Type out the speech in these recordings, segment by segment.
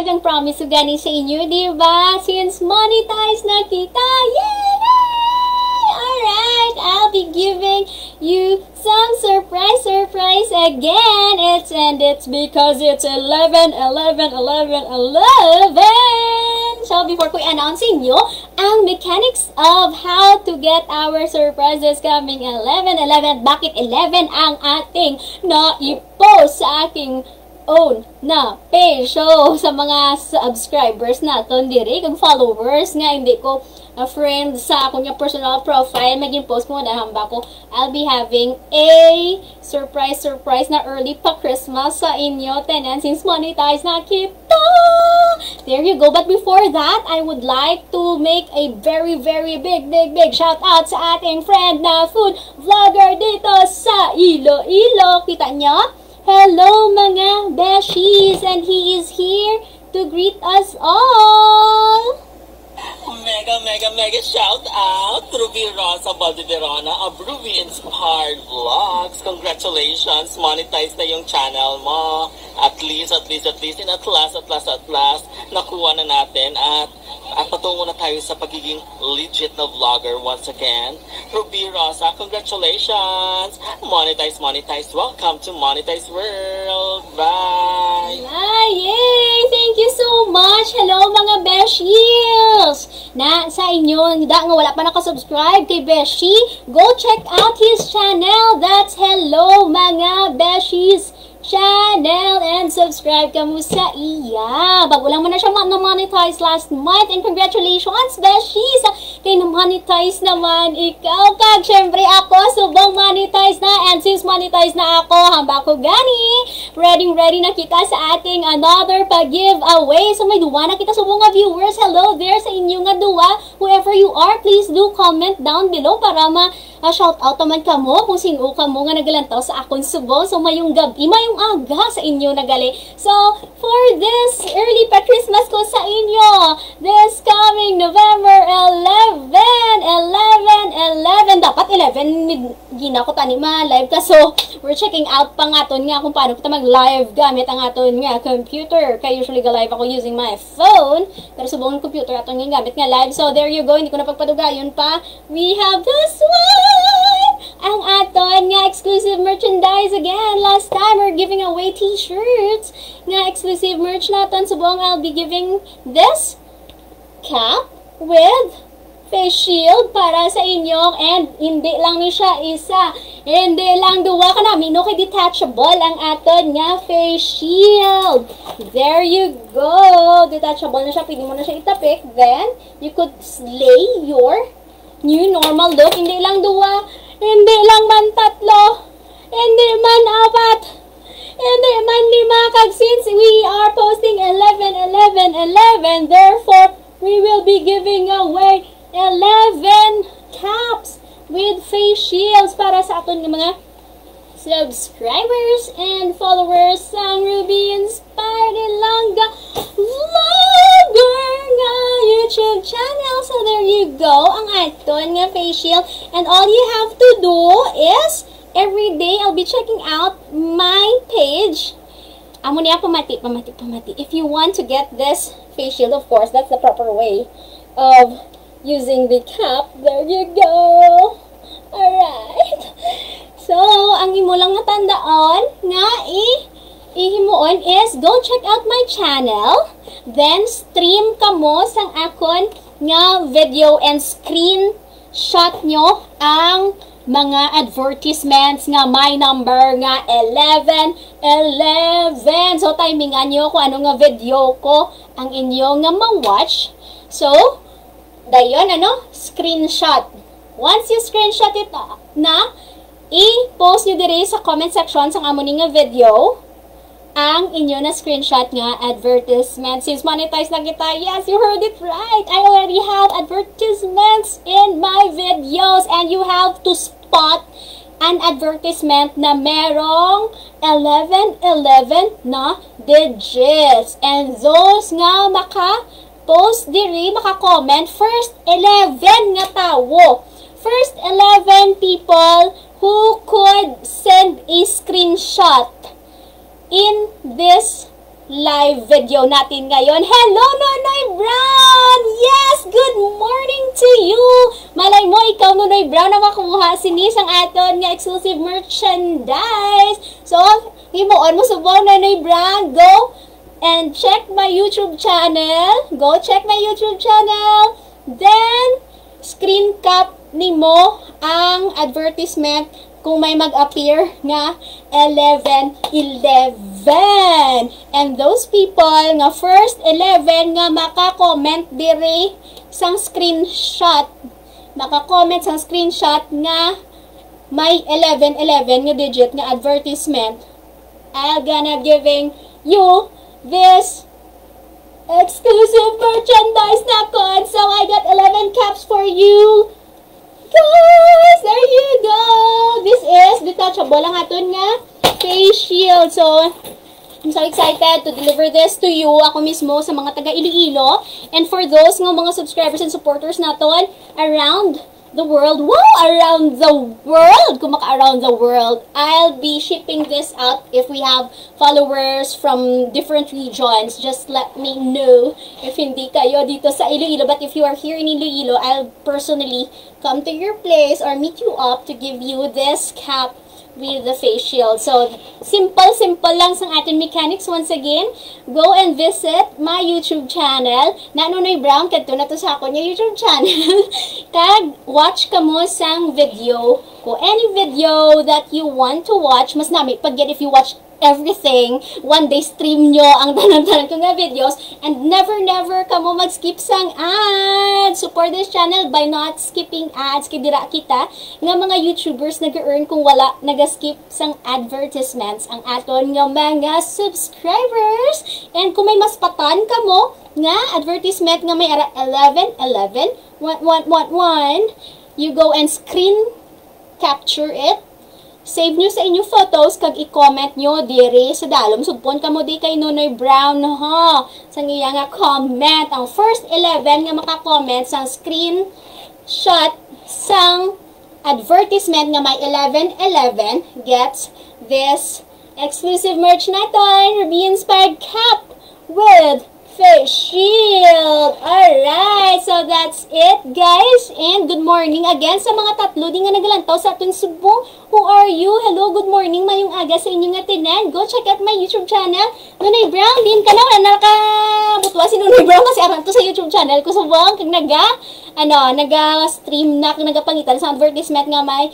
live ang promise ko galing sa inyo, diba? Since monetize na kita, yay! Alright, I'll be giving you some surprise again. It's because it's 11. So, before ko i-announce inyo ang mechanics of how to get our surprises coming 11. Bakit 11 ang ating na-post sa aking own na page. So, sa mga subscribers natin diri, kung followers nga, hindi ko a friend sa akong personal profile, maging post mo na hamba ko, I'll be having a surprise na early pa Christmas sa inyo, tenant, since monetize na kita. There you go. But before that, I would like to make a very big shout out sa ating friend na food vlogger dito sa Iloilo. Kita nyo? Hello mga beshies, and he is here to greet us all. Mega shout out to Ruby Rosa Valdeverona of Ruby Inspired Vlogs. Congratulations, monetize na yung channel mo. At least, and at last, nakuha na natin at patungo na tayo sa pagiging legit na vlogger once again. Ruby Rosa, congratulations! Monetize. Welcome to Monetize World. Bye! Yay! Thank you so much! Hello mga beshies! Na sa inyo, nga wala pa nakasubscribe kay Beshi, go check out his channel. That's Hello mga beshies channel, and subscribe ka mo sa iya. Bago lang mo na siya na-monetize last month, and congratulations Beshi sa kay na-monetize naman ikaw. Kag syempre ako subong monetize na, and since monetize na ako, hamba ko gani ready na kita sa ating another pag-giveaway. So may duwa na kita subong nga viewers. Hello there sa inyo nga duwa. Whoever you are, please do comment down below para shout out naman ka mo kung sino ka mo nga nagalantaw sa akong subong. So mayong gabi, mayong aga sa inyo nagali. So for this early pa Christmas ko sa inyo, this coming November 11, dapat 11 gina ko tani ma-live ka. So we're checking out pa nga ton nga kung paano kita mag-live gamit ang aton nga computer. Kaya usually ga-live ako using my phone, pero subong ng computer aton nga gamit nga live. So there you go, hindi ko na pagpadugayon pa. We have this one! Ang aton nga exclusive merchandise again. Last time, we're giving away t-shirts nga exclusive merch natin. Subong I'll be giving this cap with face shield para sa inyo, and hindi lang ni siya isa, hindi lang duwa ka na, mino kay detachable ang aton nga face shield. There you go, detachable na siya, pwede mo na siya itapik, then you could slay your new normal look. Hindi lang duwa, hindi lang man tatlo, hindi man apat, hindi man lima, kag since we are posting 11, therefore we will be giving away 11 caps with face shields para sa aton ng mga subscribers and followers sa Ruby Inspired Ilongga Vlogger nga YouTube channel. So there you go, ang aton nga face shield, and all you have to do is every day I'll be checking out my page. Amo niya pamati. If you want to get this face shield, of course, that's the proper way of using the cap. There you go. Alright. So, ang imo lang natandaan nga ihimuon is go check out my channel. Then, stream ka mo sang akon nga video and screenshot nyo ang mga advertisements nga may number nga 11. So, timingan nyo kung ano nga video ko ang inyo nga ma-watch. So, dayon, screenshot. Once you screenshot it na, i-post nyo diri sa comment section sa amon nga video ang inyo na screenshot nga advertisement. Since monetize na kita, yes, you heard it right. I already have advertisements in my videos, and you have to spot an advertisement na merong 11 na digits. And those nga post diri, maka-comment, first 11 nga tawo. First 11 people who could send a screenshot in this live video natin ngayon. Hello, Nonoy Brown! Yes! Good morning to you! Malay mo, ikaw, Nonoy Brown, na makuha sinis ang aton nga exclusive merchandise. So, himuon mo subong, Nonoy Brown. Go and check my YouTube channel. Go check my YouTube channel. Then, screen cap nimo ang advertisement kung may mag-appear nga 11-11. And those people nga first 11 nga maka-comment diri sang screenshot. Maka-comment sang screenshot nga may 11-11 nga digit nga advertisement. I'm gonna giving you this exclusive merchandise na kon. So I got 11 caps for you. Guys, there you go. This is detachable ang aton nga face shield. So, I'm so excited to deliver this to you. Ako mismo sa mga taga Iloilo. And for those nga mga subscribers and supporters naton around the world. Wow! Around the world! Kung maka-around the world. I'll be shipping this out if we have followers from different regions. Just let me know if hindi kayo dito sa Iloilo. But if you are here in Iloilo, I'll personally come to your place or meet you up to give you this cap with the face shield. So, simple lang sa ating mechanics. Once again, go and visit my YouTube channel. Na Nonoy Brown, kadto na to sa ako niya YouTube channel. Kag, watch ka mo sang video. Kung any video that you want to watch, mas nami pag-get if you watch everything, one day stream nyo ang tanan-tanan ko nga videos, and never ka mo mag-skip sang ads. Support this channel by not skipping ads. Kaya dira kita nga mga YouTubers nag-earn kung wala nag-skip sang advertisements ang aton nga mga subscribers. And kung may mas patan ka mo nga advertisement nga may 11-11, 1-1-1-1, you go and screen capture it. Save nyo sa inyong photos kag i-comment nyo diri sa dalom. Sugpon ka mo di kay Nonoy Brown ha. Sa iya nga comment. Ang first 11 nga maka-comment sang screenshot sang advertisement nga may 11-11 gets this exclusive merch natin. Ruby Inspired Cap with face shield. Alright, so that's it, guys. And good morning again sa mga tatlo di nga nagalantaw sa atong Subo. Who are you? Hello, good morning, mayong aga sa inyong atinan. Go check out my YouTube channel. Nonoy Brown, din ka na. Wala nakabutwa si Nonoy Brown kasi aran to sa YouTube channel ko. Subong, kag naga-stream na, kag nagapangitan sa advertisement nga may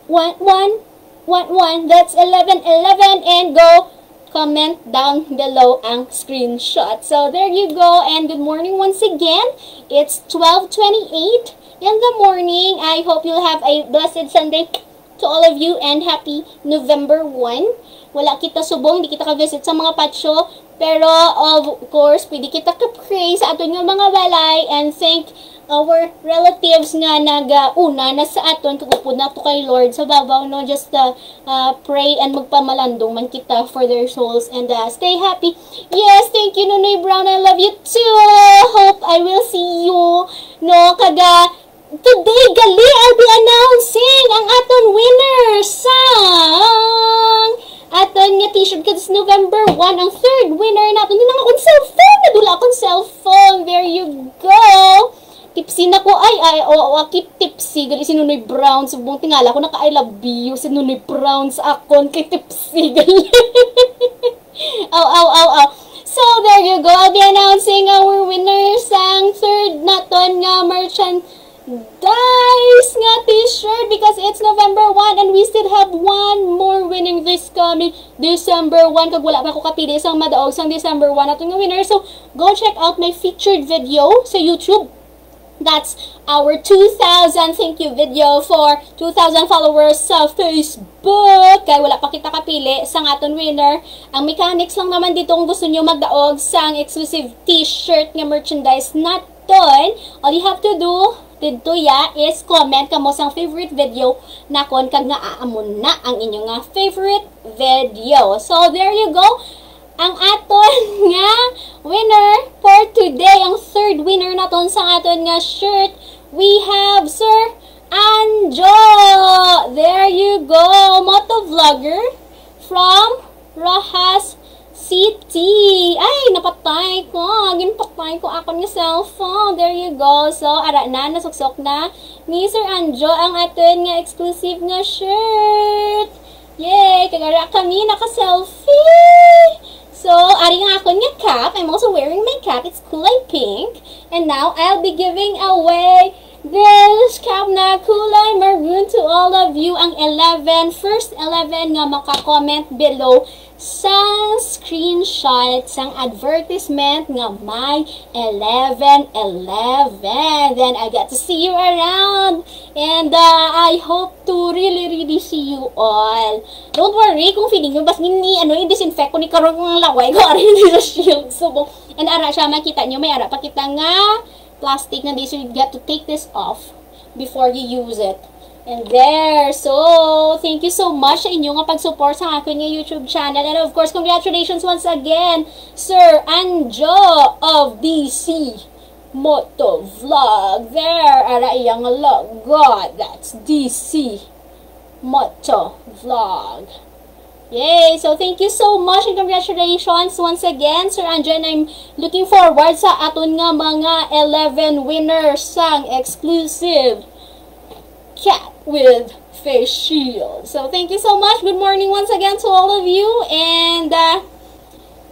1-1-1-1. That's 11-11. And go comment down below ang screenshot. So, there you go. And good morning once again. It's 12:28 in the morning. I hope you'll have a blessed Sunday to all of you and happy November 1. Wala kita subong, di kita ka-visit sa mga patsyo. Pero, of course, pwede kita ka-pray sa aton nga mga balay and thank our relatives nga nag-una na sa aton kagupod na to kay Lord sa babaw, no? Just pray and magpamalandong man kita for their souls and stay happy. Yes, thank you, Nonoy Brown. I love you too. Hope I will see you, no? Today, gali, I'll be announcing ang aton winner sang aton nga t-shirt kasi November 1, ang third winner natin. Hindi na akong cellphone. Nadula akong cellphone. There you go. Tipsy na ko. Keep tipsy. Gali si Nonoy Brown. Subong tingala ko naka-I love you. Si Nonoy Brown sa akon. Kay tipsy. Gali. So, there you go. I'll be announcing our winners ang third naton nga merchandise nga t-shirt because it's November 1 and we still have one more winning this coming December 1. Kag wala pa ko kapili sang madaog sang December 1 naton nga winner. So, go check out my featured video sa YouTube. That's our 2,000 thank you video for 2,000 followers sa Facebook. Kaya wala pa kita kapili sa aton winner. Ang mechanics lang naman dito kung gusto nyo magdaog sang exclusive t-shirt nga merchandise naton. All you have to do dito is comment kamo sang favorite video nakon kag nga aamon na ang inyong nga favorite video. So there you go. Ang aton nga winner for today, ang third winner naton sa aton nga shirt, we have Sir Anjo. There you go, motovlogger from Rojas City. Ay, napatay ko. Ginpatay ko akong nga cellphone. There you go. So, ara na, nasuksok na ni Sir Anjo ang aton nga exclusive nga shirt. Yay! Kagara kami naka-selfie. So, ari nga akong nga cap. I'm also wearing my cap. It's kulay pink. And now, I'll be giving away this cap na kulay maroon to all of you. Ang first 11 nga maka-comment below sa screenshot sang advertisement nga may 11-11. Then I got to see you around. And I hope to really see you all. Don't worry kung feeling nyo bas i-disinfect ko ni karong laway ko arin sa shield. So, and ara siya makita nyo, may ara pa kita nga plastic na this, so you get to take this off before you use it. And there, so thank you so much sa inyo nga pag-support sa akin nga YouTube channel. And of course, congratulations once again, Sir Anjo of DC Moto Vlog. There, ara iyang logo. That's DC Moto Vlog. Yay! So, thank you so much and congratulations once again, Sir Anjo. And I'm looking forward sa aton nga mga 11 winners sang exclusive cap with face shield. So, thank you so much. Good morning once again to all of you. And,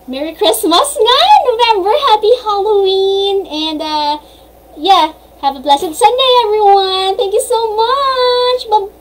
Merry Christmas nga! November! Happy Halloween! And, yeah, have a blessed Sunday, everyone! Thank you so much! Bye-bye!